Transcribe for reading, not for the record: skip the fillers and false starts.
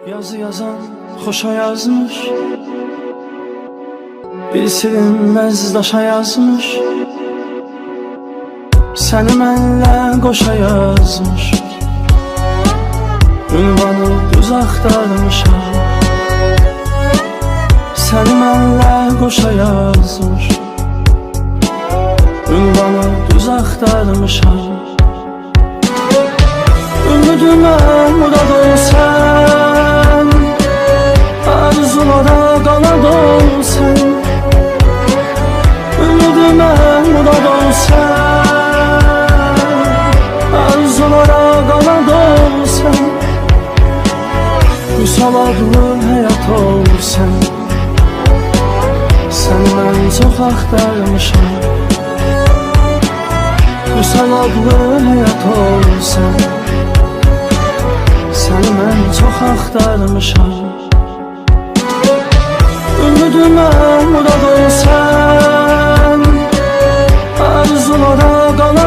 Yazı yazan xoşa yazmış, bir silinməz daşa yazmış. Səni mənlə qoşa yazmış, ünvanı düz axtarmışam. Səni mənlə qoşa yazmış, ünvanı düz axtarmışam. Ümidimə murad ol sən, arzulara qanad ol sən. Ümidimə murad ol sən, arzulara qanad ol sən. Vüsal adlı həyat ol sən, səni mən çox axtarmışam. Vüsal adlı həyat ol sən, səni mən çox axtarmışam. Ümidimə murad ol sən, arzulara qanad